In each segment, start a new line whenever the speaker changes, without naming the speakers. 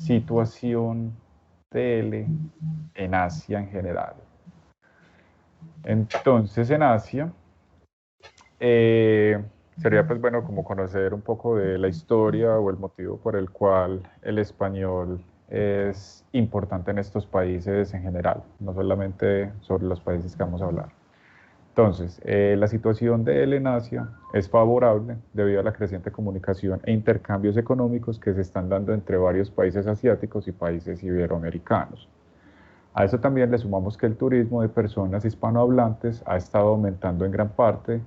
situación de él en Asia en general. Entonces, en Asia, sería pues bueno como conocer un poco de la historia o el motivo por el cual el español es importante en estos países en general, no solamente sobre los países que vamos a hablar. Entonces, la situación de él en Asia es favorable debido a la creciente comunicación e intercambios económicos que se están dando entre varios países asiáticos y países iberoamericanos. A eso también le sumamos que el turismo de personas hispanohablantes ha estado aumentando en gran parte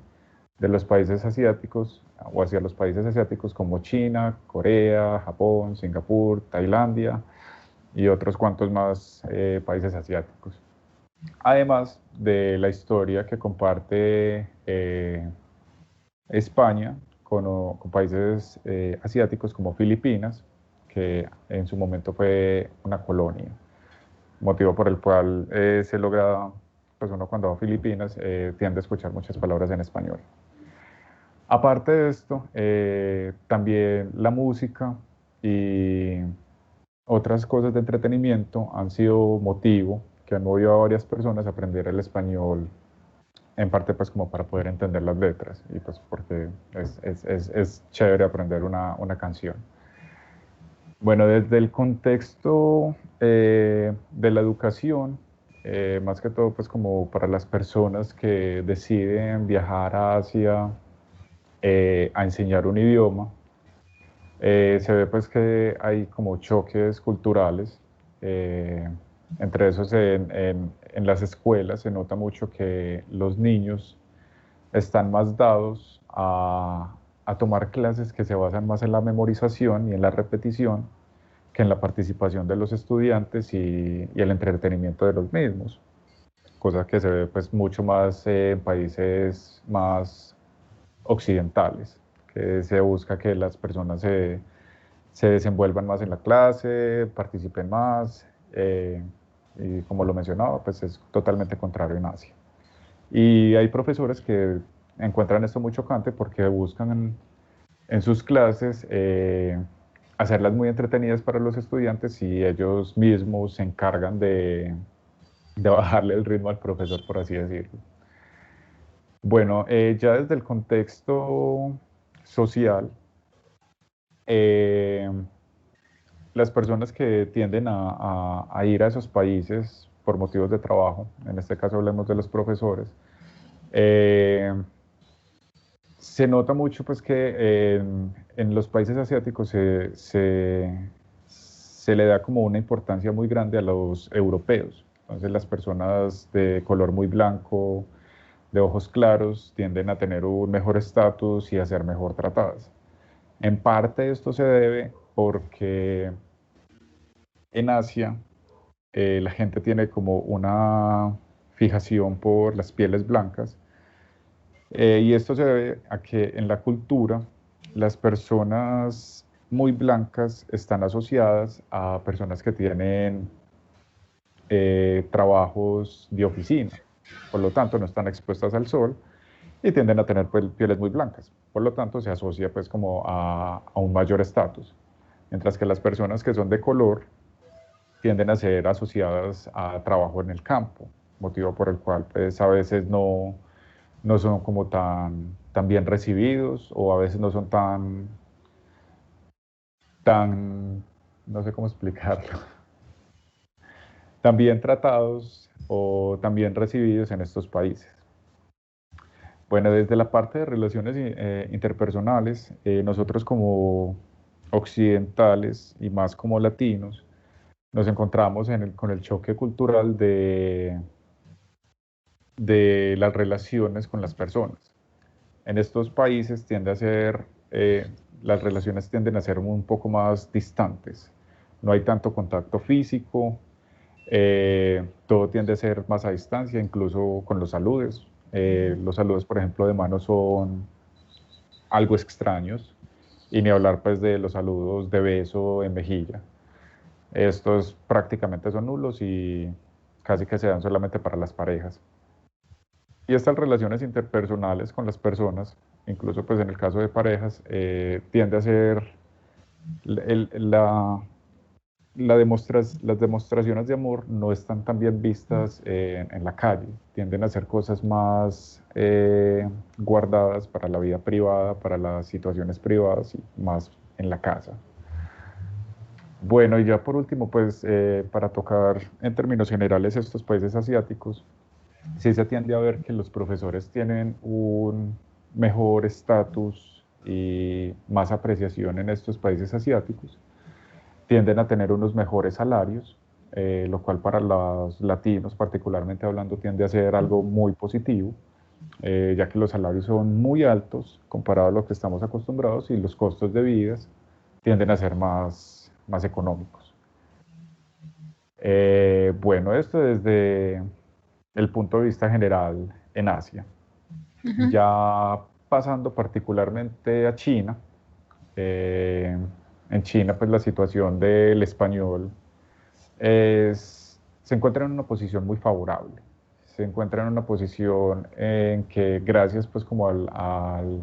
de los países asiáticos o hacia los países asiáticos como China, Corea, Japón, Singapur, Tailandia y otros cuantos más países asiáticos. Además de la historia que comparte España con países asiáticos como Filipinas, que en su momento fue una colonia, motivo por el cual se logra, pues uno cuando va a Filipinas tiende a escuchar muchas palabras en español. Aparte de esto, también la música y otras cosas de entretenimiento han sido motivo que han movido a varias personas a aprender el español, en parte pues como para poder entender las letras y pues porque es chévere aprender una canción. Bueno, desde el contexto de la educación, más que todo pues como para las personas que deciden viajar a Asia a enseñar un idioma, se ve pues que hay como choques culturales. Entre esos en las escuelas se nota mucho que los niños están más dados a tomar clases que se basan más en la memorización y en la repetición que en la participación de los estudiantes y el entretenimiento de los mismos, cosa que se ve pues mucho más en países más occidentales, que se busca que las personas se desenvuelvan más en la clase, participen más, y como lo mencionaba, pues es totalmente contrario en Asia. Y hay profesores que encuentran esto muy chocante porque buscan en sus clases hacerlas muy entretenidas para los estudiantes y ellos mismos se encargan de bajarle el ritmo al profesor, por así decirlo. Bueno, ya desde el contexto social, eh, las personas que tienden a ir a esos países por motivos de trabajo, en este caso hablemos de los profesores, eh, se nota mucho pues que en los países asiáticos se le da como una importancia muy grande a los europeos. Entonces las personas de color muy blanco, de ojos claros, tienden a tener un mejor estatus y a ser mejor tratadas. En parte esto se debe porque en Asia la gente tiene como una fijación por las pieles blancas, y esto se debe a que en la cultura las personas muy blancas están asociadas a personas que tienen trabajos de oficina, por lo tanto no están expuestas al sol y tienden a tener pues, pieles muy blancas, por lo tanto se asocia pues como a un mayor estatus, mientras que las personas que son de color tienden a ser asociadas a trabajo en el campo, motivo por el cual pues a veces no son como tan bien recibidos o a veces no son tan, no sé cómo explicarlo, tan bien tratados o tan bien recibidos en estos países. Bueno, desde la parte de relaciones interpersonales, nosotros como occidentales y más como latinos, nos encontramos con el choque cultural de las relaciones con las personas. En estos países tiende a ser, las relaciones tienden a ser un poco más distantes. No hay tanto contacto físico, todo tiende a ser más a distancia, incluso con los saludos. Los saludos, por ejemplo, de mano son algo extraños, y ni hablar pues de los saludos de beso en mejilla. Estos prácticamente son nulos y casi que se dan solamente para las parejas. Y estas relaciones interpersonales con las personas, incluso pues en el caso de parejas, tiende a ser el, la, las demostraciones de amor no están tan bien vistas en la calle, tienden a ser cosas más guardadas para la vida privada, para las situaciones privadas y más en la casa. Bueno, y ya por último, pues para tocar en términos generales estos países asiáticos, sí se tiende a ver que los profesores tienen un mejor estatus y más apreciación en estos países asiáticos, tienden a tener unos mejores salarios, lo cual para los latinos particularmente hablando tiende a ser algo muy positivo, ya que los salarios son muy altos comparado a lo que estamos acostumbrados y los costos de vida tienden a ser más económicos. Bueno, esto desde el punto de vista general en Asia. Ya pasando particularmente a China, en China pues la situación del español se encuentra en una posición muy favorable. Se encuentra en una posición en que gracias pues como al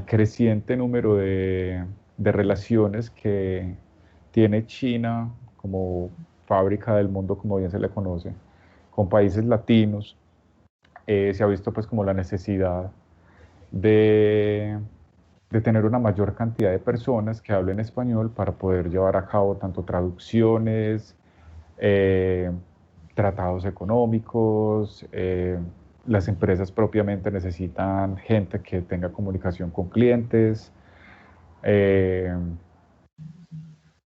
creciente número de relaciones que tiene China como fábrica del mundo, como bien se le conoce, con países latinos, se ha visto pues como la necesidad de, de tener una mayor cantidad de personas que hablen español para poder llevar a cabo tanto traducciones, eh, tratados económicos, las empresas propiamente necesitan gente que tenga comunicación con clientes. eh,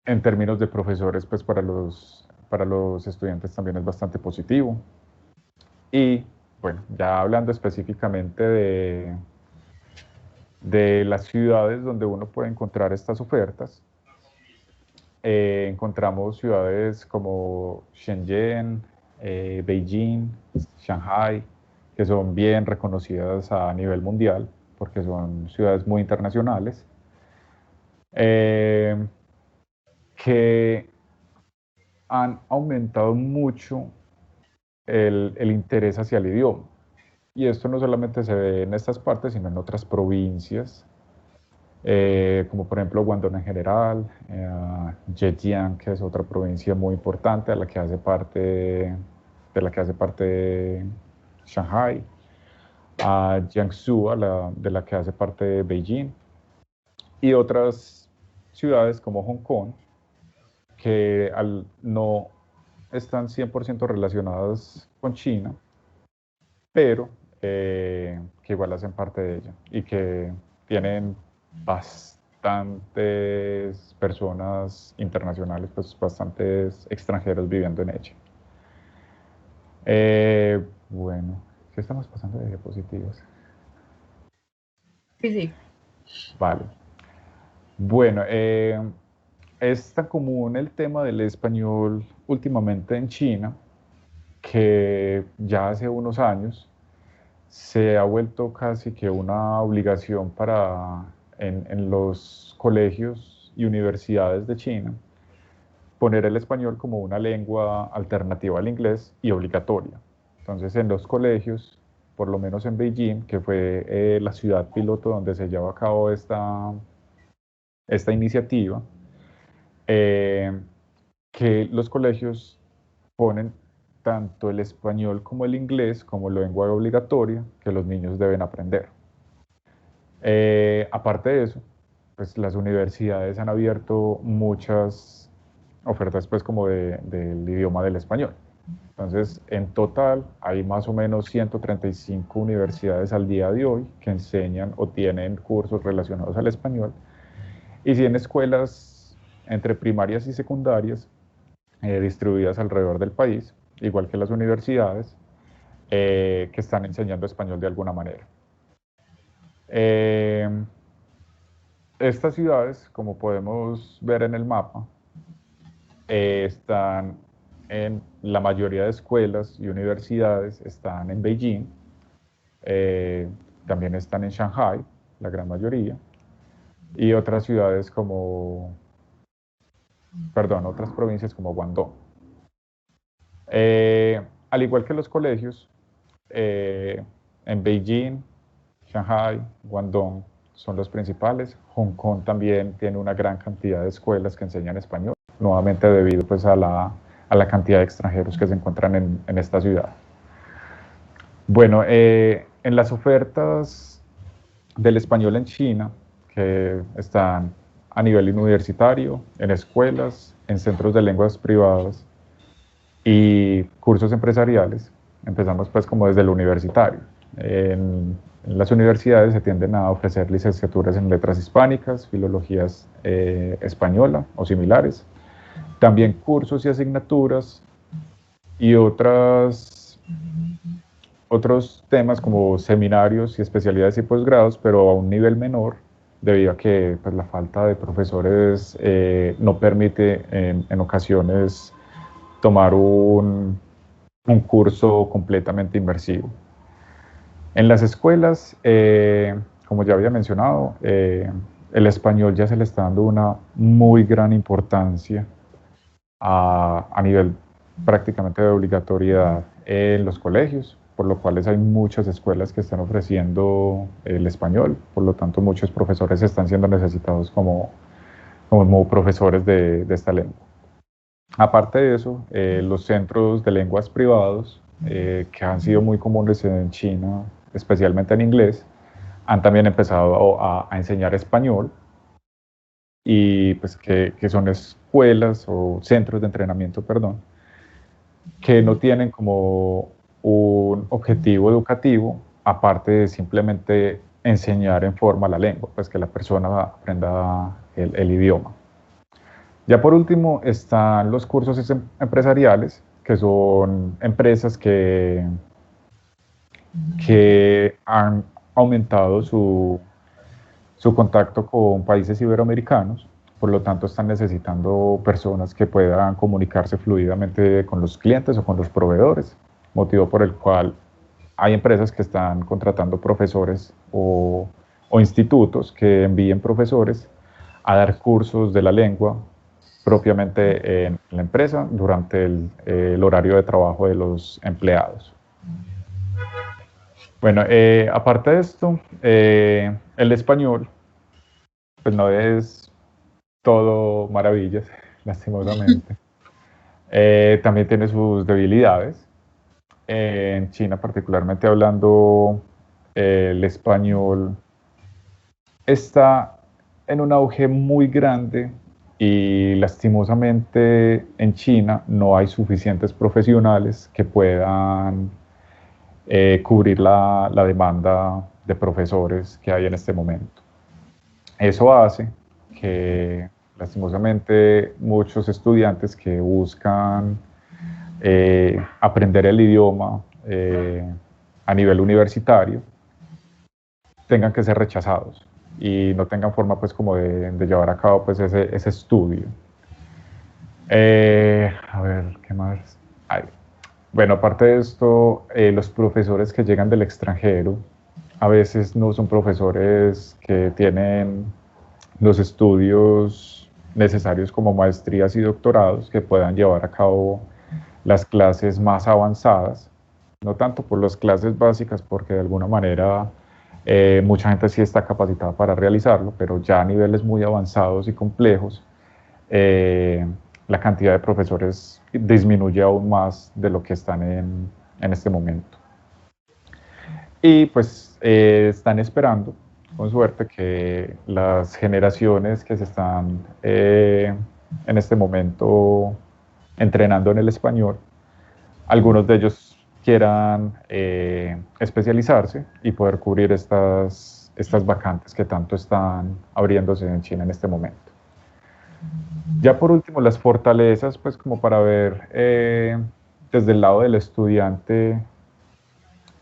en términos de profesores, pues para los estudiantes también es bastante positivo. Y bueno, ya hablando específicamente de las ciudades donde uno puede encontrar estas ofertas, encontramos ciudades como Shenzhen, Beijing, Shanghai, que son bien reconocidas a nivel mundial, porque son ciudades muy internacionales, eh, que han aumentado mucho el interés hacia el idioma. Y esto no solamente se ve en estas partes, sino en otras provincias, como por ejemplo Guangdong en general, Zhejiang, que es otra provincia muy importante de la que hace parte Shanghai, a Jiangsu, de la que hace parte Beijing, y otras ciudades como Hong Kong, que no están 100% relacionadas con China, pero que igual hacen parte de ella y que tienen bastantes personas internacionales, pues bastantes extranjeros viviendo en ella. Bueno, ¿qué estamos pasando de diapositivas?
Sí, sí.
Vale. Bueno, es tan común el tema del español últimamente en China que ya hace unos años se ha vuelto casi que una obligación en los colegios y universidades de China poner el español como una lengua alternativa al inglés y obligatoria. Entonces, en los colegios, por lo menos en Beijing, que fue la ciudad piloto donde se lleva a cabo esta iniciativa, eh, que los colegios ponen tanto el español como el inglés como lengua obligatoria que los niños deben aprender. Aparte de eso, pues las universidades han abierto muchas ofertas pues como del idioma del español. Entonces, en total hay más o menos 135 universidades al día de hoy que enseñan o tienen cursos relacionados al español y 100 escuelas entre primarias y secundarias distribuidas alrededor del país, igual que las universidades, que están enseñando español de alguna manera. Estas ciudades, como podemos ver en el mapa, están en la mayoría de escuelas y universidades, están en Beijing, eh, también están en Shanghai, la gran mayoría, y otras ciudades otras provincias como Guangdong. Al igual que los colegios, en Beijing, Shanghai, Guangdong son los principales. Hong Kong también tiene una gran cantidad de escuelas que enseñan español, nuevamente debido pues a la cantidad de extranjeros que se encuentran en esta ciudad. Bueno, en las ofertas del español en China, que están a nivel universitario, en escuelas, en centros de lenguas privadas y cursos empresariales, empezamos pues como desde el universitario. En las universidades se tienden a ofrecer licenciaturas en letras hispánicas, filologías española o similares, también cursos y asignaturas y otros temas como seminarios y especialidades y posgrados, pero a un nivel menor, debido a que pues, la falta de profesores no permite en ocasiones tomar un curso completamente inmersivo. En las escuelas, como ya había mencionado, el español ya se le está dando una muy gran importancia a nivel prácticamente de obligatoriedad en los colegios, por lo cual hay muchas escuelas que están ofreciendo el español, por lo tanto muchos profesores están siendo necesitados como profesores de esta lengua. Aparte de eso, los centros de lenguas privados, que han sido muy comunes en China, especialmente en inglés, han también empezado a enseñar español, y pues que son escuelas o centros de entrenamiento, perdón, que no tienen como un objetivo educativo, aparte de simplemente enseñar en forma la lengua, pues que la persona aprenda el idioma. Ya por último están los cursos empresariales, que son empresas que han aumentado su contacto con países iberoamericanos, por lo tanto están necesitando personas que puedan comunicarse fluidamente con los clientes o con los proveedores, motivo por el cual hay empresas que están contratando profesores o institutos que envíen profesores a dar cursos de la lengua propiamente en la empresa durante el horario de trabajo de los empleados. Bueno, aparte de esto, el español pues no es todo maravillas, lastimosamente. También tiene sus debilidades. En China, particularmente hablando, el español está en un auge muy grande y lastimosamente en China no hay suficientes profesionales que puedan cubrir la demanda de profesores que hay en este momento. Eso hace que lastimosamente muchos estudiantes que buscan aprender el idioma a nivel universitario tengan que ser rechazados y no tengan forma pues como de llevar a cabo pues ese estudio. A ver, ¿qué más hay? Bueno, aparte de esto, los profesores que llegan del extranjero a veces no son profesores que tienen los estudios necesarios como maestrías y doctorados que puedan llevar a cabo las clases más avanzadas, no tanto por las clases básicas, porque de alguna manera mucha gente sí está capacitada para realizarlo, pero ya a niveles muy avanzados y complejos, la cantidad de profesores disminuye aún más de lo que están en este momento. Y pues están esperando, con suerte, que las generaciones que se están en este momento entrenando en el español, algunos de ellos quieran especializarse y poder cubrir estas vacantes que tanto están abriéndose en China en este momento. Ya por último, las fortalezas, pues como para ver desde el lado del estudiante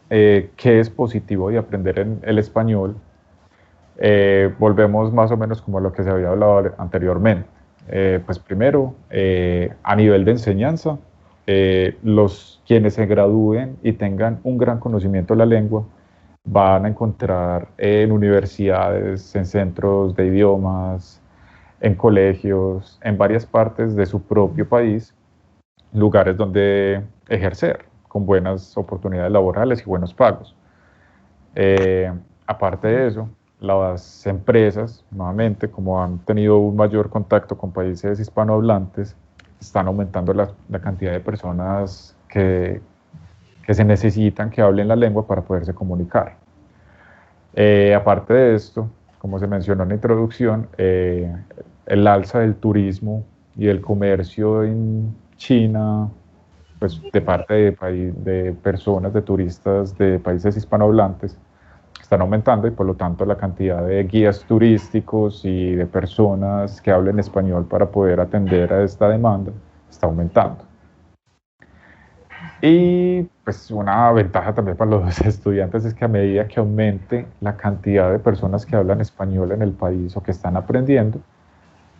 qué es positivo de aprender el español. Volvemos más o menos como a lo que se había hablado anteriormente. Pues primero, a nivel de enseñanza, quienes se gradúen y tengan un gran conocimiento de la lengua van a encontrar en universidades, en centros de idiomas, en colegios, en varias partes de su propio país, lugares donde ejercer con buenas oportunidades laborales y buenos pagos. Aparte de eso, las empresas, nuevamente, como han tenido un mayor contacto con países hispanohablantes, están aumentando la cantidad de personas que se necesitan que hablen la lengua para poderse comunicar. Aparte de esto, como se mencionó en la introducción, el alza del turismo y del comercio en China, pues de parte de personas, de turistas de países hispanohablantes, están aumentando y por lo tanto la cantidad de guías turísticos y de personas que hablen español para poder atender a esta demanda está aumentando. Y pues una ventaja también para los estudiantes es que a medida que aumente la cantidad de personas que hablan español en el país o que están aprendiendo,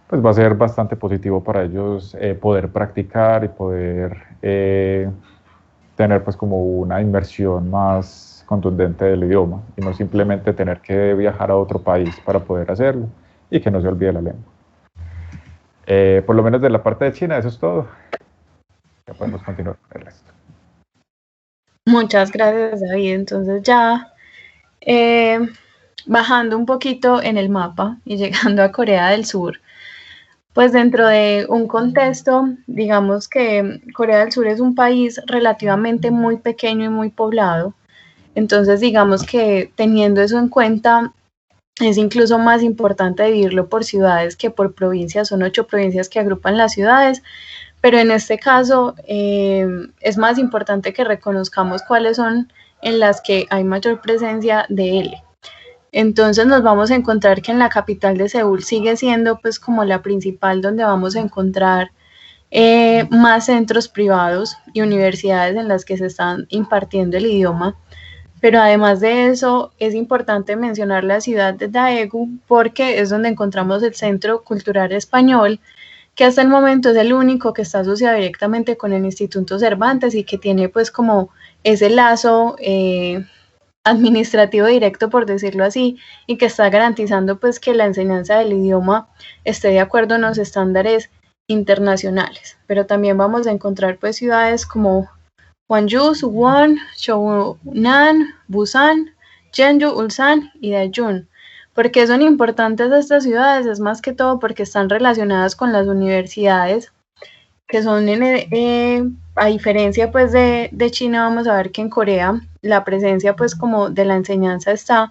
pues va a ser bastante positivo para ellos poder practicar y poder tener pues como una inmersión más contundente del idioma y no simplemente tener que viajar a otro país para poder hacerlo y que no se olvide la lengua. Por lo menos de la parte de China, eso es todo. Ya podemos continuar con el resto.
Muchas gracias, David. Entonces ya bajando un poquito en el mapa y llegando a Corea del Sur, pues dentro de un contexto, digamos que Corea del Sur es un país relativamente muy pequeño y muy poblado. Entonces, digamos que teniendo eso en cuenta, es incluso más importante dividirlo por ciudades que por provincias. Son 8 provincias que agrupan las ciudades, pero en este caso es más importante que reconozcamos cuáles son en las que hay mayor presencia de L. Entonces nos vamos a encontrar que en la capital de Seúl sigue siendo pues como la principal, donde vamos a encontrar más centros privados y universidades en las que se están impartiendo el idioma. Pero además de eso, es importante mencionar la ciudad de Daegu porque es donde encontramos el Centro Cultural Español, que hasta el momento es el único que está asociado directamente con el Instituto Cervantes y que tiene pues como ese lazo administrativo directo, por decirlo así, y que está garantizando pues que la enseñanza del idioma esté de acuerdo en los estándares internacionales. Pero también vamos a encontrar pues ciudades como Gwangju, Suwon, Cheonan, Busan, Jeonju, Ulsan y Daejeon. ¿Por qué son importantes estas ciudades? Es más que todo porque están relacionadas con las universidades, que son, a diferencia pues de China, vamos a ver que en Corea la presencia pues como de la enseñanza está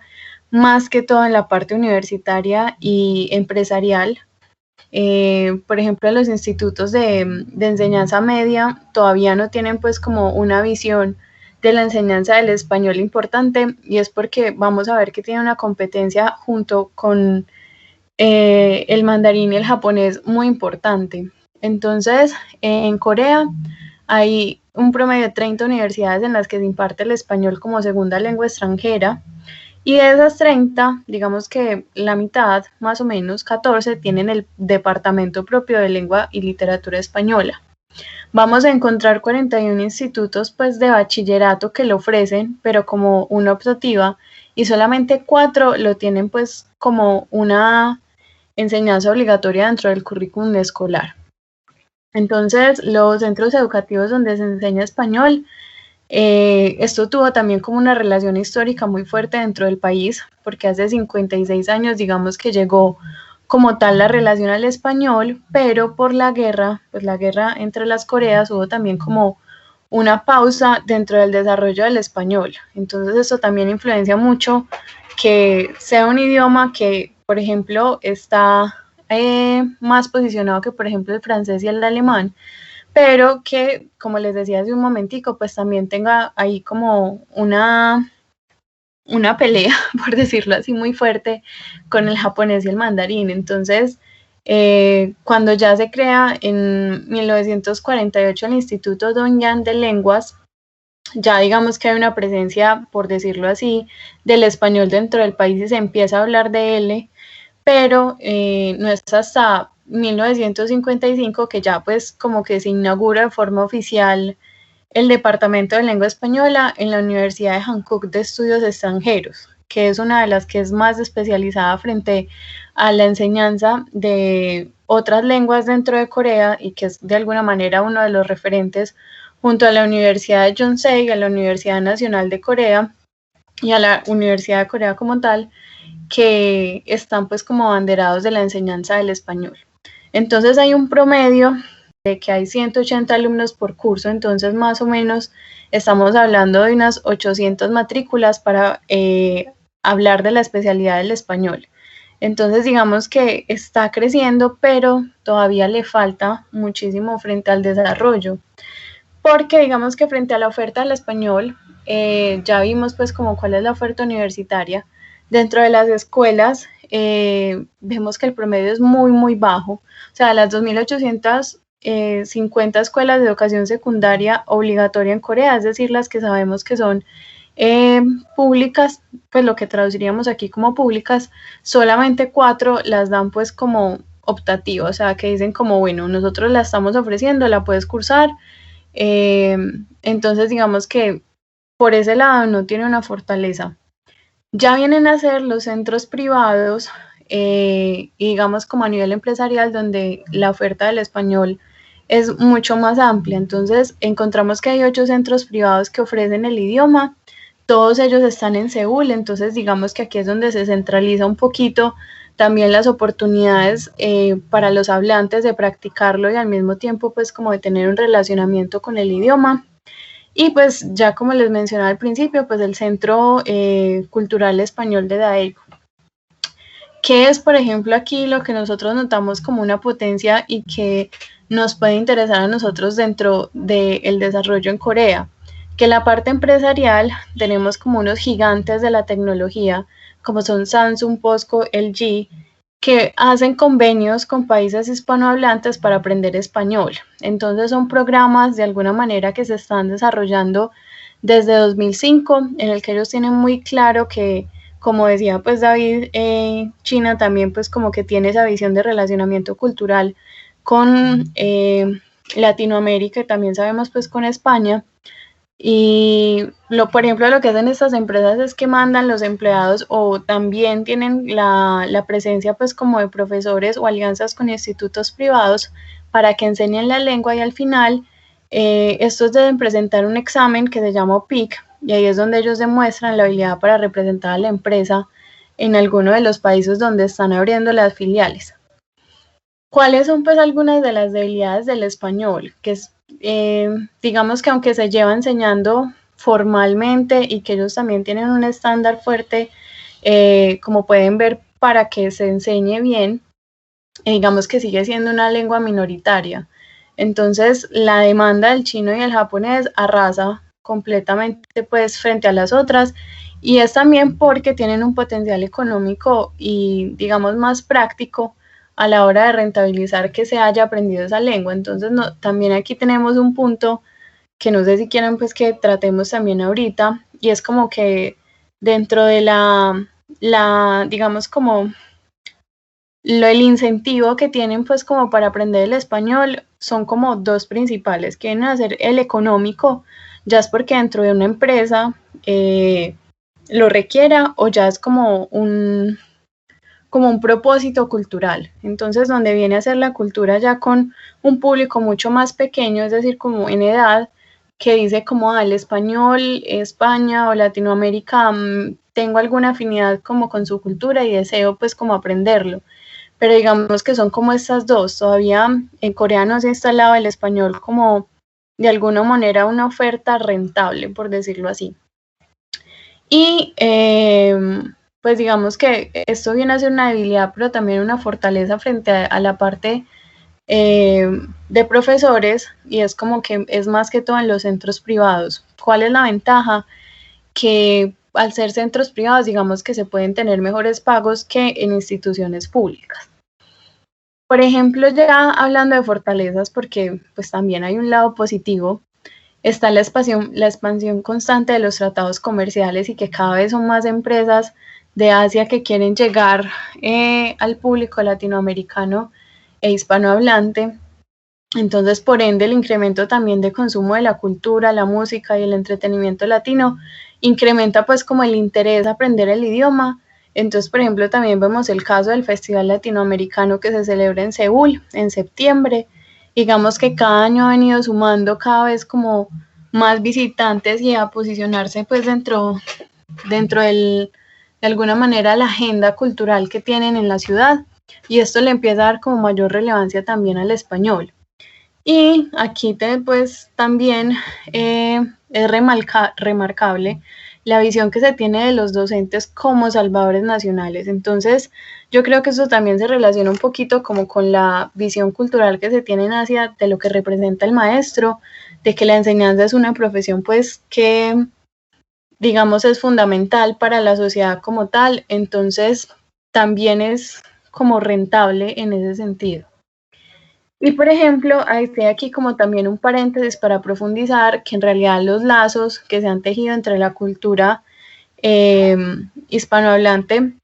más que todo en la parte universitaria y empresarial. Por ejemplo, los institutos de enseñanza media todavía no tienen pues como una visión de la enseñanza del español importante, y es porque vamos a ver que tiene una competencia junto con el mandarín y el japonés muy importante. Entonces, en Corea hay un promedio de 30 universidades en las que se imparte el español como segunda lengua extranjera. Y de esas 30, digamos que la mitad, más o menos, 14, tienen el departamento propio de lengua y literatura española. Vamos a encontrar 41 institutos pues de bachillerato que lo ofrecen, pero como una optativa, y solamente 4 lo tienen pues como una enseñanza obligatoria dentro del currículum escolar. Entonces, los centros educativos donde se enseña español, esto tuvo también como una relación histórica muy fuerte dentro del país, porque hace 56 años, digamos que llegó como tal la relación al español, pero por la guerra, pues la guerra entre las Coreas, hubo también como una pausa dentro del desarrollo del español. Entonces, esto también influencia mucho que sea un idioma que, por ejemplo, está más posicionado que, por ejemplo, el francés y el alemán, pero que, como les decía hace un momentico, pues también tenga ahí como una pelea, por decirlo así, muy fuerte con el japonés y el mandarín. Entonces, cuando ya se crea en 1948 el Instituto Dongyang de Lenguas, ya digamos que hay una presencia, por decirlo así, del español dentro del país y se empieza a hablar de él, pero no es hasta 1955 que ya pues como que se inaugura de forma oficial el Departamento de Lengua Española en la Universidad de Hankook de Estudios Extranjeros, que es una de las que es más especializada frente a la enseñanza de otras lenguas dentro de Corea y que es de alguna manera uno de los referentes junto a la Universidad de Yonsei y a la Universidad Nacional de Corea y a la Universidad de Corea como tal, que están pues como abanderados de la enseñanza del español. Entonces hay un promedio de que hay 180 alumnos por curso, entonces más o menos estamos hablando de unas 800 matrículas para hablar de la especialidad del español. Entonces digamos que está creciendo, pero todavía le falta muchísimo frente al desarrollo, porque digamos que frente a la oferta del español, ya vimos pues como cuál es la oferta universitaria. Dentro de las escuelas vemos que el promedio es muy, muy bajo. O sea, las 2.850 escuelas de educación secundaria obligatoria en Corea, es decir, las que sabemos que son públicas, pues lo que traduciríamos aquí como públicas, solamente 4 las dan pues como optativa, o sea, que dicen como, bueno, nosotros la estamos ofreciendo, la puedes cursar. Entonces, digamos que por ese lado no tiene una fortaleza. Ya vienen a ser los centros privados, y digamos como a nivel empresarial, donde la oferta del español es mucho más amplia. Entonces, encontramos que hay 8 centros privados que ofrecen el idioma. Todos ellos están en Seúl, entonces digamos que aquí es donde se centraliza un poquito también las oportunidades para los hablantes de practicarlo y al mismo tiempo pues como de tener un relacionamiento con el idioma. Y pues ya como les mencionaba al principio, pues el Centro Cultural Español de Daegu, que es por ejemplo aquí lo que nosotros notamos como una potencia y que nos puede interesar a nosotros dentro del desarrollo en Corea, que la parte empresarial tenemos como unos gigantes de la tecnología, como son Samsung, POSCO, LG, que hacen convenios con países hispanohablantes para aprender español. Entonces son programas de alguna manera que se están desarrollando desde 2005, en el que ellos tienen muy claro que, como decía pues David, China también pues como que tiene esa visión de relacionamiento cultural con Latinoamérica y también sabemos pues con España. Y por ejemplo, lo que hacen estas empresas es que mandan los empleados o también tienen la presencia pues como de profesores o alianzas con institutos privados para que enseñen la lengua y al final estos deben presentar un examen que se llama OPIC y ahí es donde ellos demuestran la habilidad para representar a la empresa en alguno de los países donde están abriendo las filiales. ¿Cuáles son pues algunas de las debilidades del español? Que es, digamos que aunque se lleva enseñando formalmente y que ellos también tienen un estándar fuerte, como pueden ver, para que se enseñe bien, digamos que sigue siendo una lengua minoritaria. Entonces, la demanda del chino y el japonés arrasa completamente pues frente a las otras y es también porque tienen un potencial económico y digamos más práctico a la hora de rentabilizar que se haya aprendido esa lengua. Entonces, también aquí tenemos un punto que no sé si quieren pues que tratemos también ahorita y es como que dentro de digamos como el incentivo que tienen pues como para aprender el español son como dos principales, que vienen a ser el económico, ya es porque dentro de una empresa lo requiera o ya es como un propósito cultural. Entonces, donde viene a ser la cultura ya con un público mucho más pequeño, es decir, como en edad, que dice como el español, España o Latinoamérica, tengo alguna afinidad como con su cultura y deseo pues como aprenderlo. Pero digamos que son como estas dos, todavía en Corea no se ha instalado el español como de alguna manera una oferta rentable, por decirlo así. Y pues digamos que esto viene a ser una debilidad, pero también una fortaleza frente a la parte de profesores, y es como que es más que todo en los centros privados. ¿Cuál es la ventaja? Que al ser centros privados, digamos que se pueden tener mejores pagos que en instituciones públicas. Por ejemplo, ya hablando de fortalezas, porque pues también hay un lado positivo, está la expansión constante de los tratados comerciales y que cada vez son más empresas de Asia que quieren llegar al público latinoamericano e hispanohablante. Entonces, por ende, el incremento también de consumo de la cultura, la música y el entretenimiento latino incrementa pues como el interés de aprender el idioma. Entonces, por ejemplo, también vemos el caso del Festival Latinoamericano que se celebra en Seúl en septiembre. Digamos que cada año ha venido sumando cada vez como más visitantes y a posicionarse pues dentro dentro de alguna manera la agenda cultural que tienen en la ciudad, y esto le empieza a dar como mayor relevancia también al español. Y aquí pues también es remarcable la visión que se tiene de los docentes como salvadores nacionales. Entonces, yo creo que eso también se relaciona un poquito como con la visión cultural que se tiene en Asia de lo que representa el maestro, de que la enseñanza es una profesión pues que digamos es fundamental para la sociedad como tal, entonces también es como rentable en ese sentido. Y por ejemplo, estoy aquí como también un paréntesis para profundizar que en realidad los lazos que se han tejido entre la cultura hispanohablante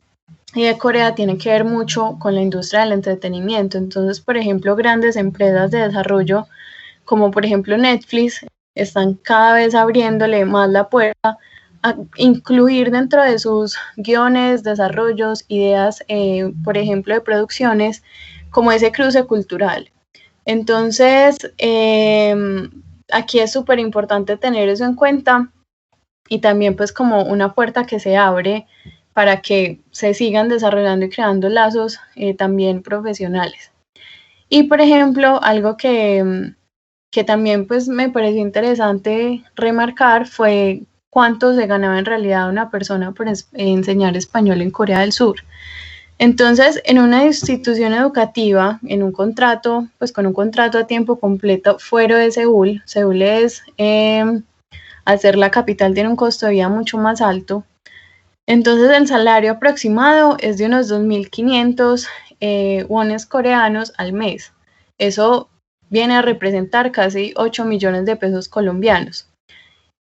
y de Corea tienen que ver mucho con la industria del entretenimiento. Entonces, por ejemplo, grandes empresas de desarrollo como por ejemplo Netflix están cada vez abriéndole más la puerta a incluir dentro de sus guiones, desarrollos, ideas, por ejemplo, de producciones, como ese cruce cultural. Entonces, aquí es súper importante tener eso en cuenta y también pues como una puerta que se abre para que se sigan desarrollando y creando lazos también profesionales. Y por ejemplo, algo que también pues me pareció interesante remarcar fue cuánto se ganaba en realidad una persona por enseñar español en Corea del Sur. Entonces, en una institución educativa, en un contrato, pues con un contrato a tiempo completo fuera de Seúl, Seúl es, al ser la capital, tiene un costo de vida mucho más alto. Entonces, el salario aproximado es de unos 2.500 wones coreanos al mes. Eso viene a representar casi 8 millones de pesos colombianos.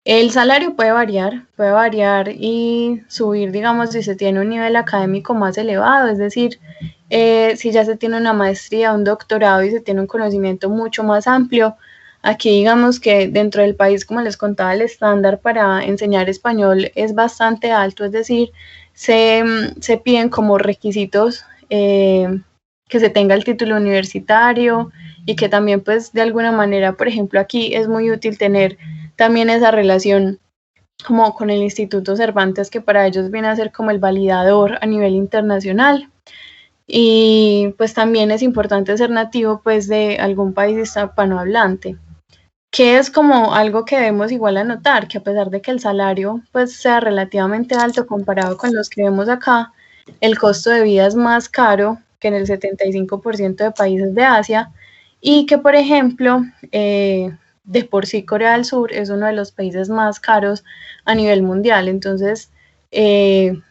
El salario puede variar y subir, digamos, si se tiene un nivel académico más elevado, es decir, si ya se tiene una maestría, un doctorado y se tiene un conocimiento mucho más amplio. Aquí digamos que dentro del país, como les contaba, el estándar para enseñar español es bastante alto, es decir, se piden como requisitos que se tenga el título universitario y que también pues de alguna manera, por ejemplo, aquí es muy útil tener también esa relación como con el Instituto Cervantes, que para ellos viene a ser como el validador a nivel internacional. Y pues también es importante ser nativo pues de algún país hispanohablante, que es como algo que debemos igual anotar, que a pesar de que el salario pues sea relativamente alto comparado con los que vemos acá, el costo de vida es más caro que en el 75% de países de Asia y que por ejemplo de por sí Corea del Sur es uno de los países más caros a nivel mundial, entonces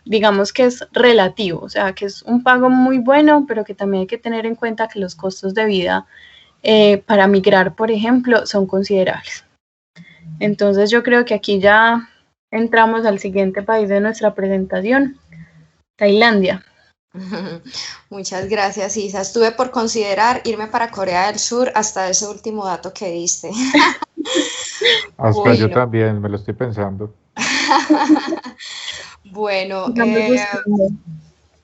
digamos que es relativo, o sea que es un pago muy bueno, pero que también hay que tener en cuenta que los costos de vida para migrar, por ejemplo, son considerables. Entonces yo creo que aquí ya entramos al siguiente país de nuestra presentación, Tailandia.
Muchas gracias, Isa. Estuve por considerar irme para Corea del Sur hasta ese último dato que diste.
Hasta
Bueno.
yo también me lo estoy pensando.
Bueno,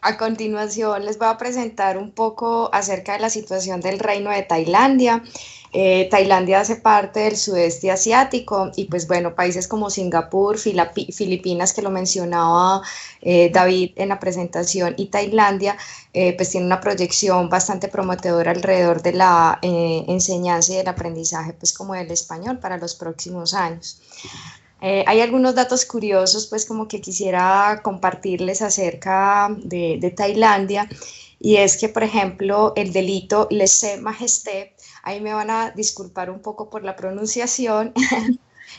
a continuación les voy a presentar un poco acerca de la situación del Reino de Tailandia. Tailandia hace parte del sudeste asiático y pues bueno, países como Singapur, Filipinas, que lo mencionaba David en la presentación, y Tailandia, pues tiene una proyección bastante prometedora alrededor de la enseñanza y del aprendizaje pues como del español para los próximos años. Hay algunos datos curiosos, pues como que quisiera compartirles acerca de Tailandia, y es que, por ejemplo, el delito lèse-majesté, ahí me van a disculpar un poco por la pronunciación,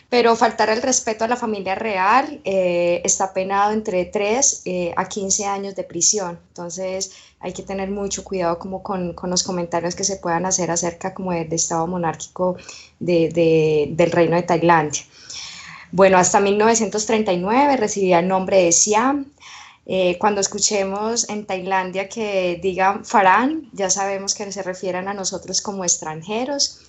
pero faltar el respeto a la familia real está penado entre 3 a 15 años de prisión. Entonces hay que tener mucho cuidado como con los comentarios que se puedan hacer acerca como del estado monárquico del Reino de Tailandia. Bueno, hasta 1939 recibía el nombre de Siam. Cuando escuchemos en Tailandia que digan Farán, ya sabemos que se refieren a nosotros como extranjeros.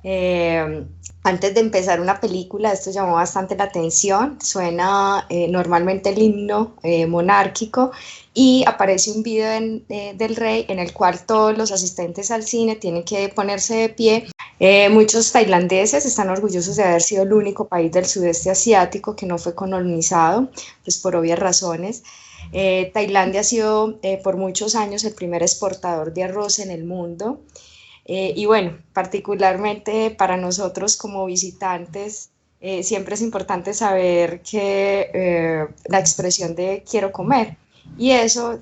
Antes de empezar una película, esto llamó bastante la atención, suena normalmente el himno monárquico y aparece un video del rey en el cual todos los asistentes al cine tienen que ponerse de pie. Muchos tailandeses están orgullosos de haber sido el único país del sudeste asiático que no fue colonizado, pues por obvias razones. Tailandia ha sido por muchos años el primer exportador de arroz en el mundo. Y bueno, particularmente para nosotros como visitantes, siempre es importante saber que la expresión de quiero comer, y eso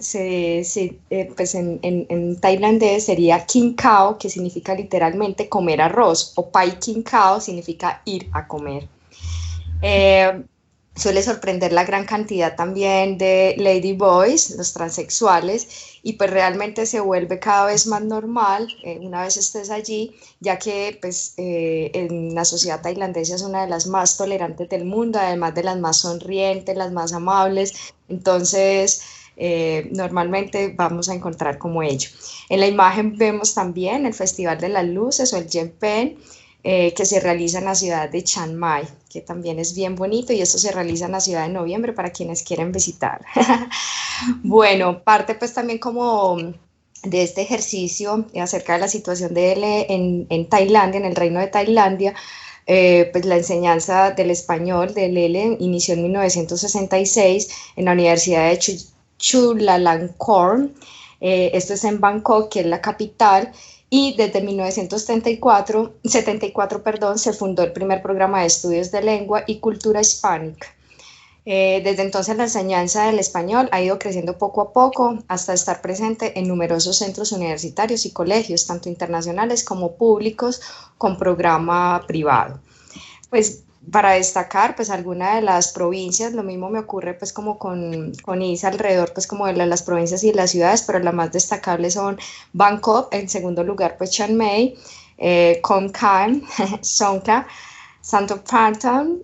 pues en tailandés sería kin khao, que significa literalmente comer arroz, o pai kin khao significa ir a comer. Suele sorprender la gran cantidad también de ladyboys, los transexuales, y pues realmente se vuelve cada vez más normal una vez estés allí, ya que pues en la sociedad tailandesa es una de las más tolerantes del mundo, además de las más sonrientes, las más amables, entonces normalmente vamos a encontrar como ello. En la imagen vemos también el Festival de las Luces o el Gempen, que se realiza en la ciudad de Chiang Mai, que también es bien bonito, y esto se realiza en la ciudad de noviembre para quienes quieren visitar. Bueno, parte pues también como de este ejercicio acerca de la situación de él en Tailandia, en el Reino de Tailandia. Pues la enseñanza del español de Lele inició en 1966 en la Universidad de Chulalongkorn. Esto es en Bangkok, que es la capital, y desde 1974 se fundó el primer programa de estudios de lengua y cultura hispánica. Desde entonces la enseñanza del español ha ido creciendo poco a poco hasta estar presente en numerosos centros universitarios y colegios, tanto internacionales como públicos, con programa privado. Pues para destacar pues alguna de las provincias, lo mismo me ocurre pues como con Isa alrededor pues como de las provincias y las ciudades, pero las más destacables son Bangkok, en segundo lugar pues Chiang Mai, Khon Kaen, Songkhla, Sathomaphan,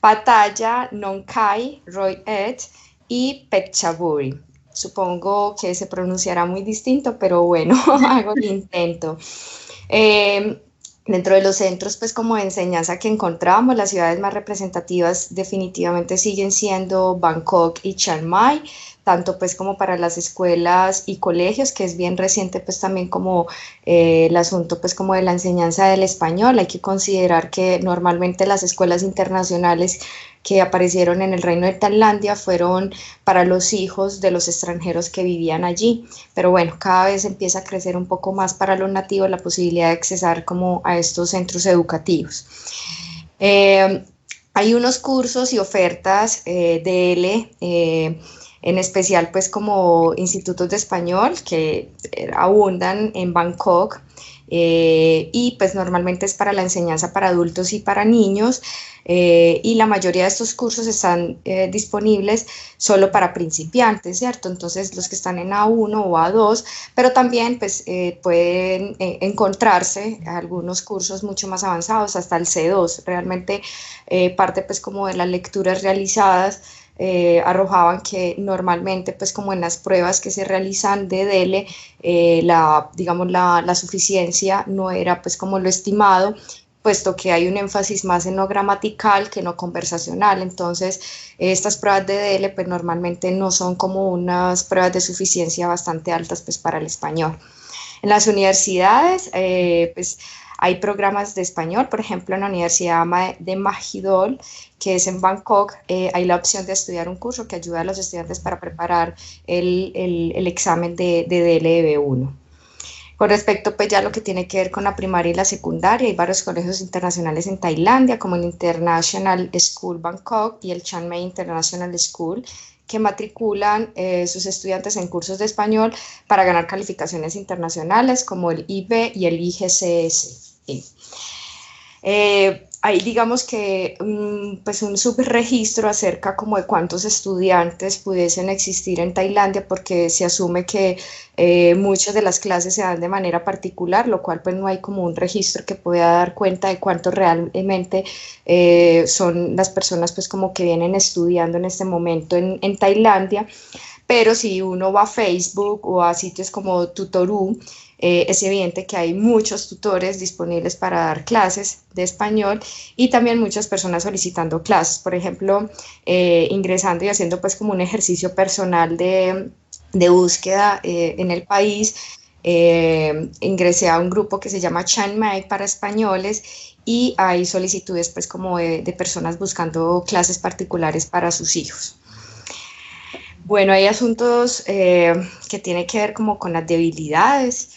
Pattaya, Nong Khai, Roi Et y Phetchaburi. Supongo que se pronunciará muy distinto, pero bueno, hago el intento. Dentro de los centros pues como de enseñanza que encontramos, las ciudades más representativas definitivamente siguen siendo Bangkok y Chiang Mai, tanto pues como para las escuelas y colegios, que es bien reciente pues también como el asunto pues como de la enseñanza del español. Hay que considerar que normalmente las escuelas internacionales que aparecieron en el Reino de Tailandia fueron para los hijos de los extranjeros que vivían allí, pero bueno, cada vez empieza a crecer un poco más para los nativos la posibilidad de accesar como a estos centros educativos. Hay unos cursos y ofertas DL, en especial pues como institutos de español que abundan en Bangkok, y pues normalmente es para la enseñanza para adultos y para niños, y la mayoría de estos cursos están disponibles solo para principiantes, ¿cierto? Entonces los que están en A1 o A2, pero también pues pueden encontrarse algunos cursos mucho más avanzados hasta el C2. Realmente parte pues como de las lecturas realizadas arrojaban que normalmente pues como en las pruebas que se realizan de DELE, digamos la suficiencia no era pues como lo estimado, puesto que hay un énfasis más en lo gramatical que en lo conversacional. Entonces estas pruebas de DELE pues normalmente no son como unas pruebas de suficiencia bastante altas pues para el español. En las universidades pues hay programas de español, por ejemplo en la Universidad de Mahidol, que es en Bangkok, hay la opción de estudiar un curso que ayuda a los estudiantes para preparar el examen de DL B1. Con respecto pues ya lo que tiene que ver con la primaria y la secundaria, hay varios colegios internacionales en Tailandia, como el International School Bangkok y el Chiang Mai International School, que matriculan sus estudiantes en cursos de español para ganar calificaciones internacionales como el IB y el IGCS. Hay digamos que pues un subregistro acerca como de cuántos estudiantes pudiesen existir en Tailandia, porque se asume que muchas de las clases se dan de manera particular, lo cual pues no hay como un registro que pueda dar cuenta de cuántos realmente son las personas pues como que vienen estudiando en este momento en Tailandia. Pero si uno va a Facebook o a sitios como Tutorú, es evidente que hay muchos tutores disponibles para dar clases de español y también muchas personas solicitando clases. Por ejemplo, ingresando y haciendo pues como un ejercicio personal de búsqueda en el país, ingresé a un grupo que se llama Chiang Mai para españoles y hay solicitudes pues como de personas buscando clases particulares para sus hijos. Bueno, hay asuntos que tienen que ver como con las debilidades.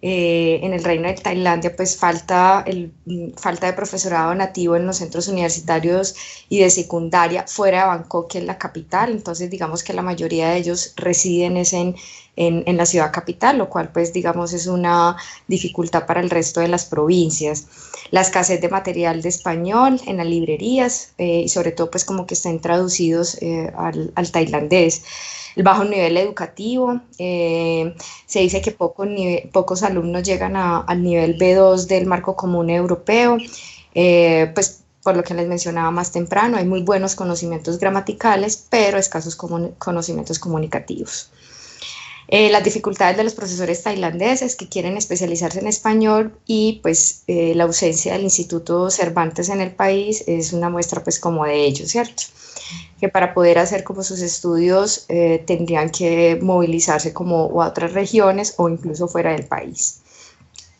En el Reino de Tailandia pues falta de profesorado nativo en los centros universitarios y de secundaria fuera de Bangkok, que es la capital. Entonces digamos que la mayoría de ellos residen en la ciudad capital, lo cual pues digamos es una dificultad para el resto de las provincias. La escasez de material de español en las librerías y sobre todo pues como que estén traducidos al tailandés. El bajo nivel educativo, se dice que pocos alumnos llegan al nivel B2 del marco común europeo, pues por lo que les mencionaba más temprano, hay muy buenos conocimientos gramaticales, pero escasos conocimientos comunicativos. Las dificultades de los profesores tailandeses que quieren especializarse en español y pues la ausencia del Instituto Cervantes en el país es una muestra pues como de ello, ¿cierto? Que para poder hacer como sus estudios tendrían que movilizarse como a otras regiones o incluso fuera del país.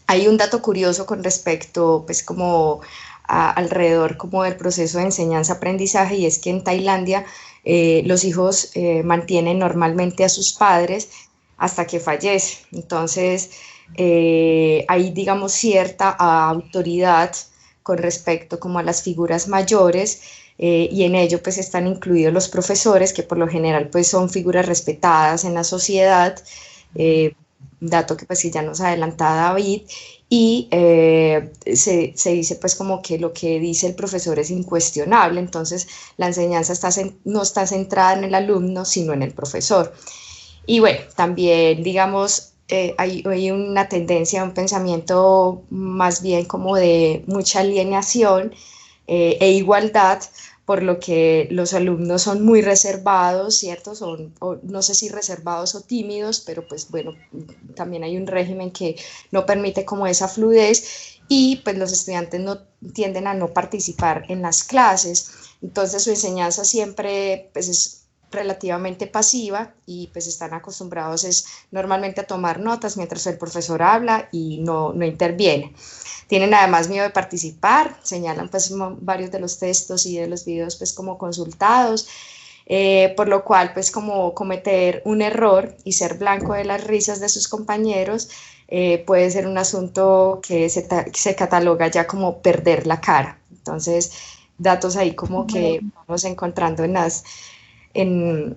Hay un dato curioso con respecto pues como alrededor como del proceso de enseñanza-aprendizaje y es que en Tailandia los hijos mantienen normalmente a sus padres hasta que fallece. Entonces hay digamos cierta autoridad con respecto como a las figuras mayores y en ello pues están incluidos los profesores que por lo general pues son figuras respetadas en la sociedad, dato que pues ya nos adelanta David, y se dice pues como que lo que dice el profesor es incuestionable, entonces la enseñanza no está centrada en el alumno sino en el profesor. Y bueno, también digamos hay una tendencia, un pensamiento más bien como de mucha alienación e igualdad, por lo que los alumnos son muy reservados, ¿cierto? No sé si reservados o tímidos, pero pues bueno, también hay un régimen que no permite como esa fluidez y pues los estudiantes tienden a no participar en las clases, entonces su enseñanza siempre pues es relativamente pasiva y pues están acostumbrados normalmente a tomar notas mientras el profesor habla y no interviene. Tienen además miedo de participar, señalan pues varios de los textos y de los videos pues como consultados, por lo cual pues como cometer un error y ser blanco de las risas de sus compañeros puede ser un asunto que se cataloga ya como perder la cara. Entonces datos ahí como que vamos encontrando en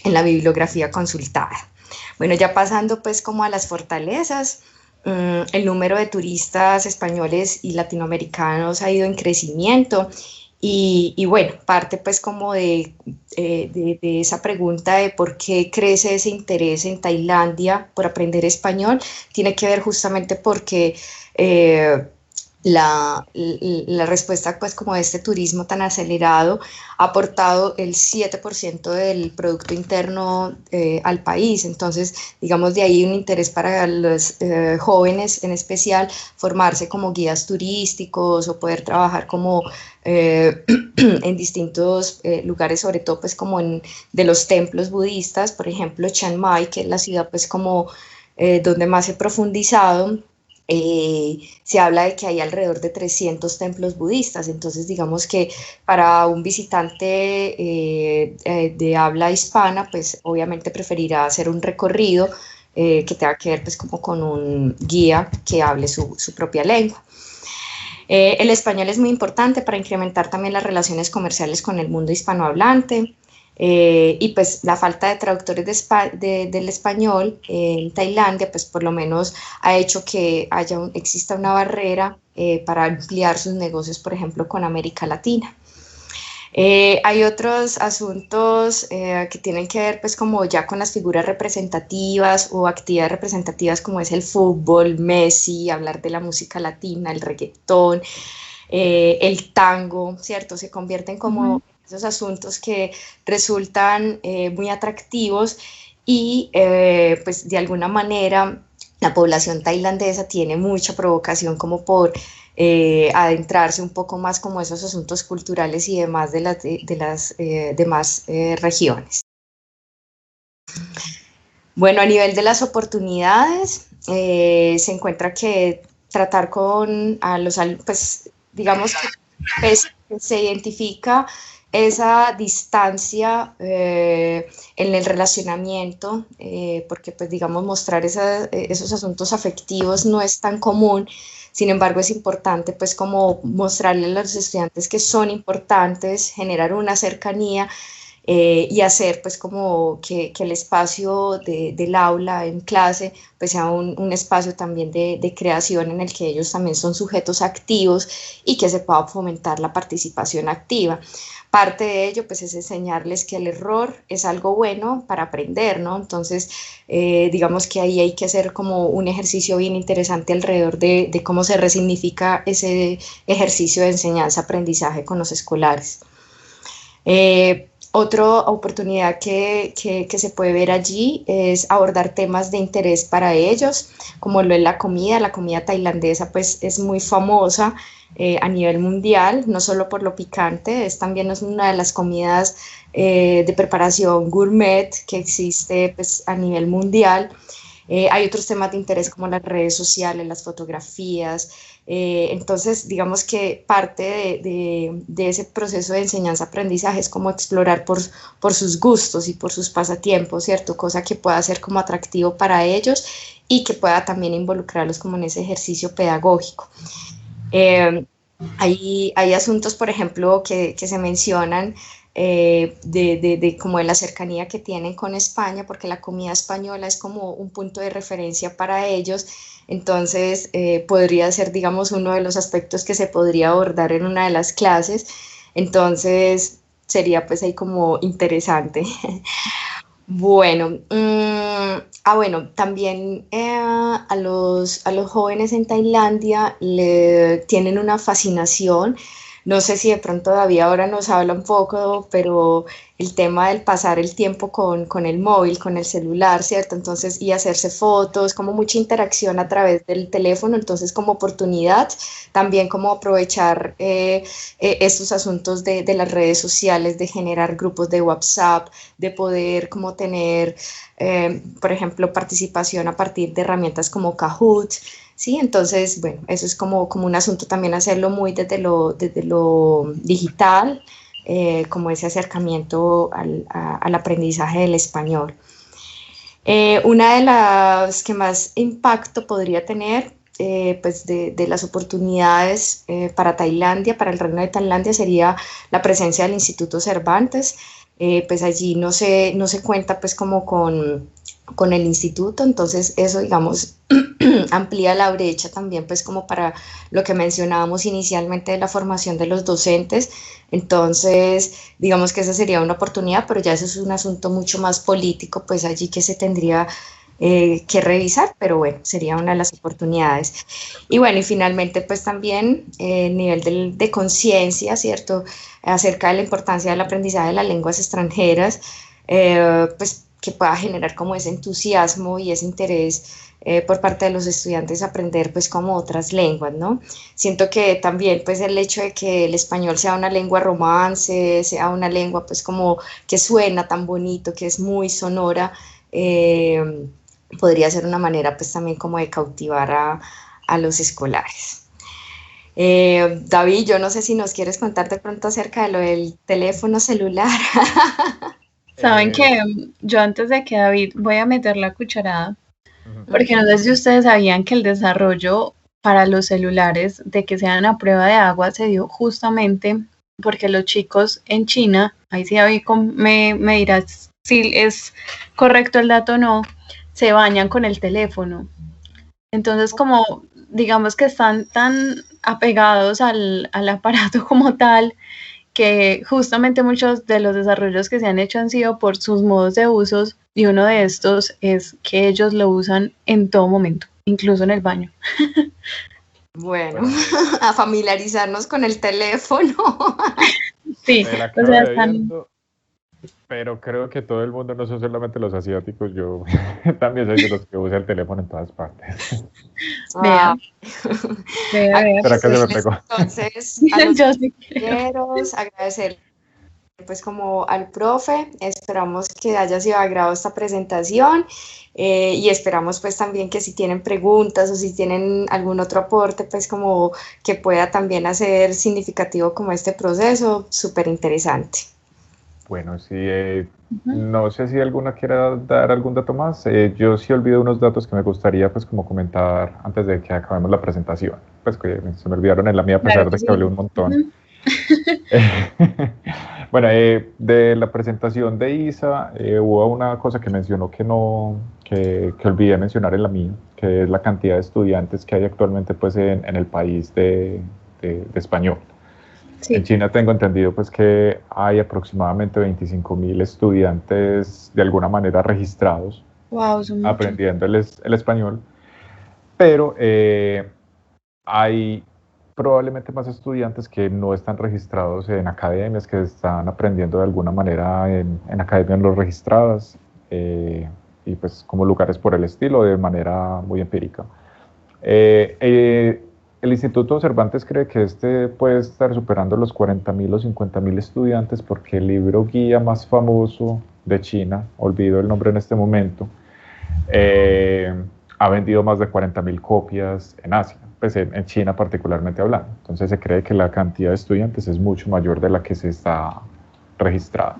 la bibliografía consultada. Bueno, ya pasando pues como a las fortalezas, el número de turistas españoles y latinoamericanos ha ido en crecimiento y bueno, parte pues como de esa pregunta de por qué crece ese interés en Tailandia por aprender español, tiene que ver justamente porque la respuesta pues como de este turismo tan acelerado ha aportado el 7% del Producto Interno al país, entonces digamos de ahí un interés para los jóvenes en especial formarse como guías turísticos o poder trabajar como en distintos lugares, sobre todo pues como de los templos budistas, por ejemplo Chiang Mai, que es la ciudad pues como donde más he profundizado. Se habla de que hay alrededor de 300 templos budistas, entonces digamos que para un visitante de habla hispana, pues obviamente preferirá hacer un recorrido que tenga que ver pues como con un guía que hable su propia lengua. El español es muy importante para incrementar también las relaciones comerciales con el mundo hispanohablante. Y pues la falta de traductores del español en Tailandia pues por lo menos ha hecho que exista una barrera para ampliar sus negocios, por ejemplo, con América Latina. Hay otros asuntos que tienen que ver pues como ya con las figuras representativas o actividades representativas como es el fútbol, Messi, hablar de la música latina, el reggaetón, el tango, ¿cierto? Se convierten como esos asuntos que resultan muy atractivos y pues de alguna manera la población tailandesa tiene mucha provocación como por adentrarse un poco más como esos asuntos culturales y demás de las demás regiones. Bueno, a nivel de las oportunidades, se encuentra que tratar con a los pues digamos que pues, se identifica esa distancia en el relacionamiento, porque pues digamos mostrar esos asuntos afectivos no es tan común. Sin embargo, es importante pues como mostrarle a los estudiantes que son importantes, generar una cercanía y hacer pues como que el espacio del aula en clase pues sea un espacio también de creación en el que ellos también son sujetos activos y que se pueda fomentar la participación activa. Parte de ello pues es enseñarles que el error es algo bueno para aprender, ¿no? Entonces digamos que ahí hay que hacer como un ejercicio bien interesante alrededor de cómo se resignifica ese ejercicio de enseñanza-aprendizaje con los escolares. Otra oportunidad que se puede ver allí es abordar temas de interés para ellos, como lo es la comida tailandesa pues es muy famosa a nivel mundial, no solo por lo picante, también es una de las comidas de preparación gourmet que existe pues, a nivel mundial. Hay otros temas de interés como las redes sociales, las fotografías. Entonces, digamos que parte de ese proceso de enseñanza-aprendizaje es como explorar por sus gustos y por sus pasatiempos, ¿cierto? Cosa que pueda ser como atractivo para ellos y que pueda también involucrarlos como en ese ejercicio pedagógico. Hay asuntos, por ejemplo, que se mencionan como de la cercanía que tienen con España, porque la comida española es como un punto de referencia para ellos. Entonces podría ser, digamos, uno de los aspectos que se podría abordar en una de las clases. Entonces sería pues ahí como interesante. Bueno, bueno, también a los jóvenes en Tailandia tienen una fascinación. No sé si de pronto David ahora nos habla un poco, pero el tema del pasar el tiempo con el móvil, con el celular, ¿cierto? Entonces, y hacerse fotos, como mucha interacción a través del teléfono, entonces como oportunidad, también como aprovechar estos asuntos de las redes sociales, de generar grupos de WhatsApp, de poder como tener, por ejemplo, participación a partir de herramientas como Kahoot. Sí, entonces, bueno, eso es como un asunto también hacerlo muy desde lo digital, como ese acercamiento al aprendizaje del español. Una de las que más impacto podría tener, pues de las oportunidades para Tailandia, para el Reino de Tailandia, sería la presencia del Instituto Cervantes. Pues allí no se cuenta pues como con el instituto, entonces eso digamos amplía la brecha también pues como para lo que mencionábamos inicialmente de la formación de los docentes. Entonces digamos que esa sería una oportunidad, pero ya eso es un asunto mucho más político pues allí que se tendría que revisar, pero bueno, sería una de las oportunidades. Y bueno, y finalmente pues también el nivel de conciencia, ¿cierto?, acerca de la importancia del aprendizaje de las lenguas extranjeras, pues que pueda generar como ese entusiasmo y ese interés por parte de los estudiantes a aprender pues como otras lenguas, ¿no? Siento que también pues el hecho de que el español sea una lengua romance, sea una lengua pues como que suena tan bonito, que es muy sonora, podría ser una manera pues también como de cautivar a los escolares. David, yo no sé si nos quieres contar de pronto acerca de lo del teléfono celular.
Saben que yo antes de que David voy a meter la cucharada, porque no sé si ustedes sabían que el desarrollo para los celulares de que sean a prueba de agua se dio justamente porque los chicos en China, ahí sí David me dirás si es correcto el dato o no, se bañan con el teléfono. Entonces como digamos que están tan apegados al aparato como tal, que justamente muchos de los desarrollos que se han hecho han sido por sus modos de usos, y uno de estos es que ellos lo usan en todo momento, incluso en el baño.
Bueno, a familiarizarnos con el teléfono.
Sí,
o sea, están... Pero creo que todo el mundo, no son solamente los asiáticos, yo también soy de los que usa el teléfono en todas partes.
Vea,
Ah,
vea.
¿Será que se me
agradecemos
pegó?
entonces a los
Yo sí creo.
compañeros, agradecer pues como al profe, esperamos que haya sido de agrado esta presentación y esperamos pues también que si tienen preguntas o si tienen algún otro aporte pues como que pueda también hacer significativo como este proceso, súper interesante.
Bueno, sí, no sé si alguna quiera dar algún dato más. Yo sí olvidé unos datos que me gustaría pues como comentar antes de que acabemos la presentación. Pues que se me olvidaron en la mía a
Claro
pesar
que
de que hablé
sí.
un montón. Bueno, de la presentación de Isa, hubo una cosa que mencionó que no, que olvidé mencionar en la mía, que es la cantidad de estudiantes que hay actualmente pues en el país de español. En
Sí,
China tengo entendido pues que hay aproximadamente 25.000 estudiantes de alguna manera registrados
wow, son muchos.
aprendiendo el español, pero hay probablemente más estudiantes que no están registrados en academias, que están aprendiendo de alguna manera en academias no registradas y pues como lugares por el estilo, de manera muy empírica. Eh, eh, el Instituto Cervantes cree que este puede estar superando los 40.000 o 50.000 estudiantes porque el libro guía más famoso de China, olvido el nombre en este momento, eh, ha vendido más de 40.000 copias en Asia, pues en China particularmente hablando. Entonces se cree que la cantidad de estudiantes es mucho mayor de la que se está registrada.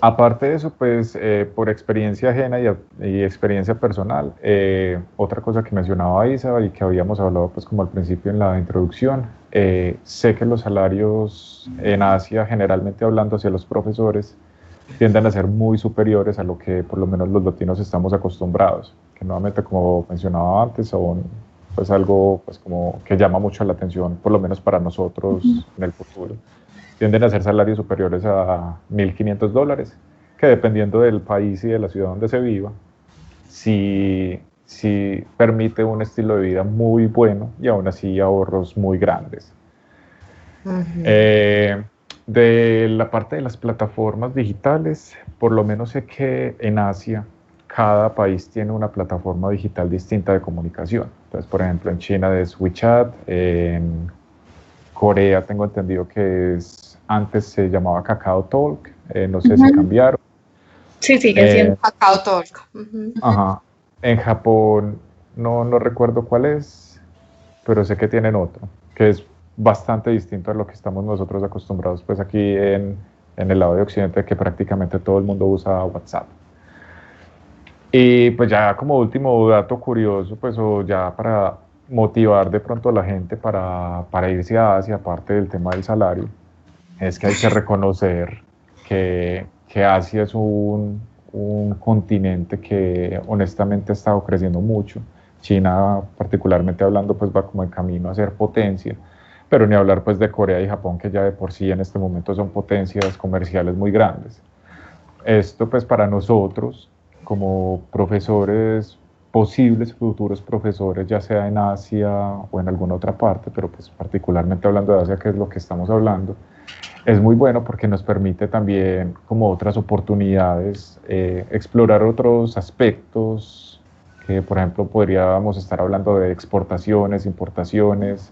Aparte de eso, pues por experiencia ajena y experiencia personal, otra cosa que mencionaba Isa y que habíamos hablado pues como al principio en la introducción, sé que los salarios en Asia, generalmente hablando hacia los profesores, tienden a ser muy superiores a lo que por lo menos los latinos estamos acostumbrados, que nuevamente como mencionaba antes son pues algo pues como que llama mucho la atención, por lo menos para nosotros en el futuro. Tienden a ser salarios superiores a $1.500, que dependiendo del país y de la ciudad donde se viva, sí permite un estilo de vida muy bueno y aún así ahorros muy grandes. Eh, de la parte de las plataformas digitales, por lo menos sé que en Asia cada país tiene una plataforma digital distinta de comunicación. Entonces, por ejemplo, en China es WeChat, en Corea tengo entendido que antes se llamaba Kakao Talk, no sé si cambiaron.
Sí, sigue siendo.
Kakao Talk.
Ajá. En Japón no recuerdo cuál es, pero sé que tienen otro, que es bastante distinto a lo que estamos nosotros acostumbrados, pues aquí en el lado de Occidente, que prácticamente todo el mundo usa WhatsApp. Y pues ya como último dato curioso, pues o ya para motivar de pronto a la gente para irse a Asia, aparte del tema del salario, es que hay que reconocer que Asia es un continente que honestamente ha estado creciendo mucho. China, particularmente hablando, pues va como en camino a ser potencia, pero ni hablar pues de Corea y Japón, que ya de por sí en este momento son potencias comerciales muy grandes. Esto pues para nosotros, como profesores, posibles futuros profesores, ya sea en Asia o en alguna otra parte, pero pues particularmente hablando de Asia, que es lo que estamos hablando, es muy bueno porque nos permite también como otras oportunidades, explorar otros aspectos que por ejemplo podríamos estar hablando de exportaciones, importaciones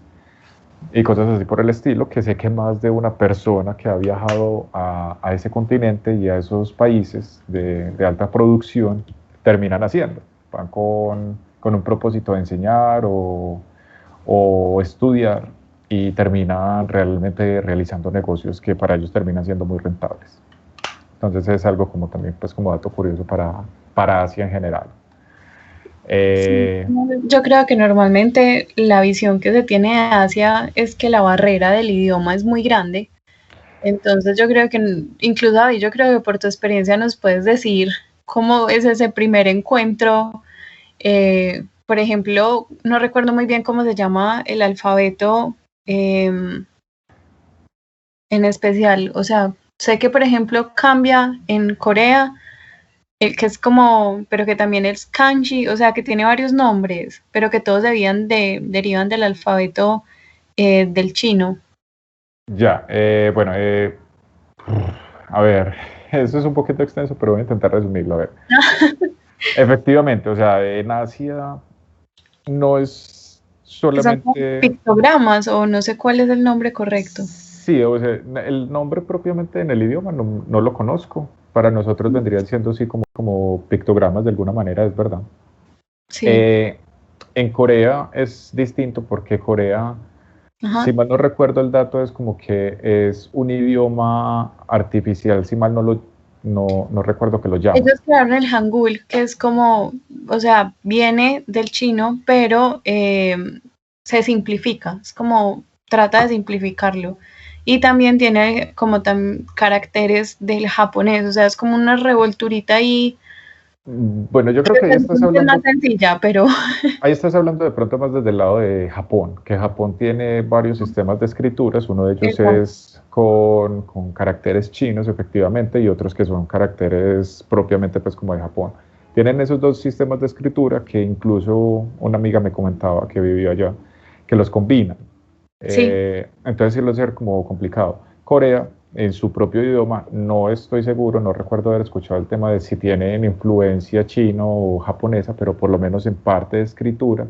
y cosas así por el estilo, que sé que más de una persona que ha viajado a ese continente y a esos países de alta producción terminan haciendo. Van con un propósito de enseñar o estudiar y terminan realmente realizando negocios que para ellos terminan siendo muy rentables. Entonces es algo como también pues como dato curioso para Asia en general.
Sí, yo creo que normalmente la visión que se tiene de Asia es que la barrera del idioma es muy grande. Entonces yo creo que, incluso David, yo creo que por tu experiencia nos puedes decir cómo es ese primer encuentro. Por ejemplo, no recuerdo muy bien cómo se llama el alfabeto en especial. O sea, sé que, por ejemplo, cambia en Corea, el que es como, pero que también es kanji, o sea, que tiene varios nombres, pero que todos derivan del alfabeto del chino.
Ya, bueno, A ver, eso es un poquito extenso, pero voy a intentar resumirlo. A ver, efectivamente, o sea, en Asia no es
Que son como
solamente...
pictogramas o no sé cuál es el nombre correcto.
Sí, o sea, el nombre propiamente en el idioma no lo conozco. Para nosotros vendrían siendo así como pictogramas de alguna manera, es verdad.
Sí.
En Corea es distinto porque Corea,
Ajá.
si mal no recuerdo el dato, es como que es un idioma artificial, si mal no recuerdo que lo llaman.
Ellos crearon el Hangul, que es como, o sea, viene del chino, pero se simplifica, es como trata de simplificarlo. Y también tiene como caracteres del japonés, o sea, es como una revolturita ahí,
Bueno, yo creo que
es más sencilla, pero...
ahí estás hablando de pronto más desde el lado de Japón, que Japón tiene varios sistemas de escrituras, uno de ellos
Exacto.
es con caracteres chinos, efectivamente, y otros que son caracteres propiamente pues como de Japón. Tienen esos dos sistemas de escritura que incluso una amiga me comentaba que vivía allá, que los combinan.
Sí.
Entonces sí lo ser como complicado. Corea, en su propio idioma, no estoy seguro, no recuerdo haber escuchado el tema de si tienen influencia chino o japonesa, pero por lo menos en parte de escritura,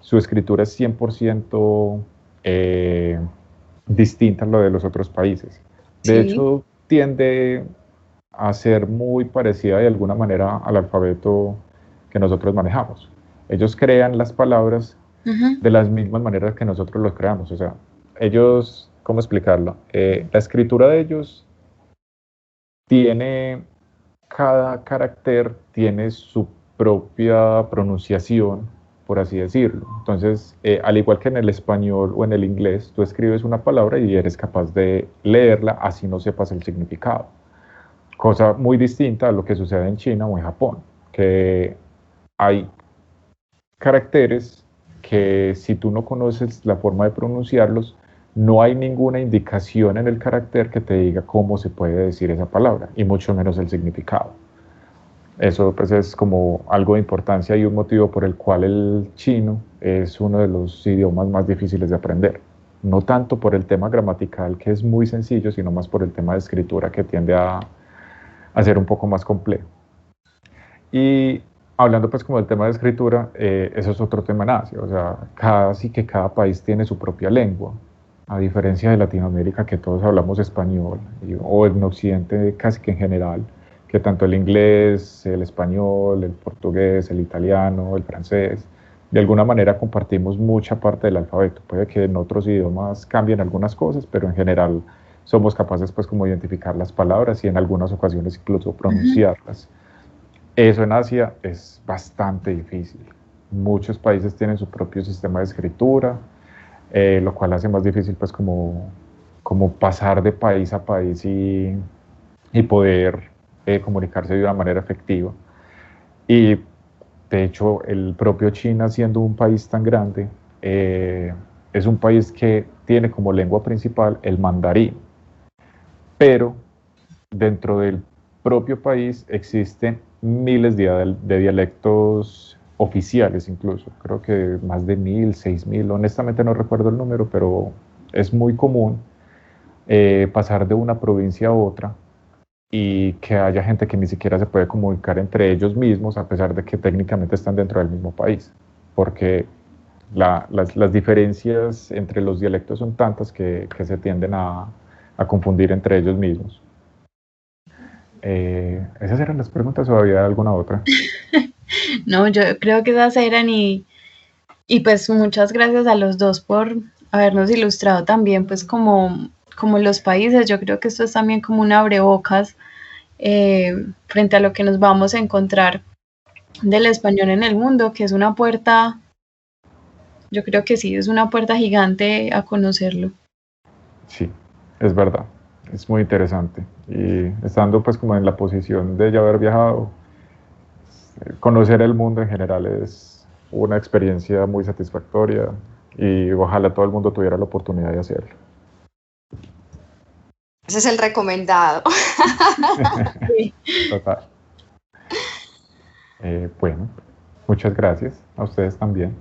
su escritura es 100% distinta a lo de los otros países. De
Sí.
hecho, tiende a ser muy parecida de alguna manera al alfabeto que nosotros manejamos. Ellos crean las palabras
Uh-huh.
de las mismas maneras que nosotros los creamos. O sea, ellos, ¿cómo explicarlo? La escritura de ellos tiene, cada carácter tiene su propia pronunciación, por así decirlo. Entonces, al igual que en el español o en el inglés, tú escribes una palabra y eres capaz de leerla así no sepas el significado. Cosa muy distinta a lo que sucede en China o en Japón, que hay caracteres que si tú no conoces la forma de pronunciarlos, no hay ninguna indicación en el carácter que te diga cómo se puede decir esa palabra, y mucho menos el significado. Eso pues es como algo de importancia y un motivo por el cual el chino es uno de los idiomas más difíciles de aprender. No tanto por el tema gramatical, que es muy sencillo, sino más por el tema de escritura, que tiende a ser un poco más complejo. Y hablando pues como del tema de escritura, eso es otro tema en Asia, o sea, casi que cada país tiene su propia lengua, a diferencia de Latinoamérica que todos hablamos español, o en Occidente casi que en general, que tanto el inglés, el español, el portugués, el italiano, el francés, de alguna manera compartimos mucha parte del alfabeto. Puede que en otros idiomas cambien algunas cosas, pero en general somos capaces pues como identificar las palabras y en algunas ocasiones incluso pronunciarlas. Eso en Asia es bastante difícil. Muchos países tienen su propio sistema de escritura, lo cual hace más difícil pues como pasar de país a país y poder comunicarse de una manera efectiva. Y de hecho el propio China, siendo un país tan grande, es un país que tiene como lengua principal el mandarín, pero dentro del propio país existen miles de dialectos oficiales incluso, creo que más de 1000, 6000, honestamente no recuerdo el número, pero es muy común pasar de una provincia a otra y que haya gente que ni siquiera se puede comunicar entre ellos mismos a pesar de que técnicamente están dentro del mismo país, porque las diferencias entre los dialectos son tantas que se tienden a confundir entre ellos mismos. ¿Esas eran las preguntas o había alguna otra?
No, yo creo que esas eran y pues muchas gracias a los dos por habernos ilustrado también pues como los países. Yo creo que esto es también como un abrebocas frente a lo que nos vamos a encontrar del español en el mundo, que es una puerta, yo creo que sí, es una puerta gigante a conocerlo.
Sí, es verdad. Es muy interesante. Y estando pues como en la posición de ya haber viajado, conocer el mundo en general es una experiencia muy satisfactoria y ojalá todo el mundo tuviera la oportunidad de hacerlo.
Ese es el recomendado.
Sí.
Total. Bueno, muchas gracias. A ustedes también.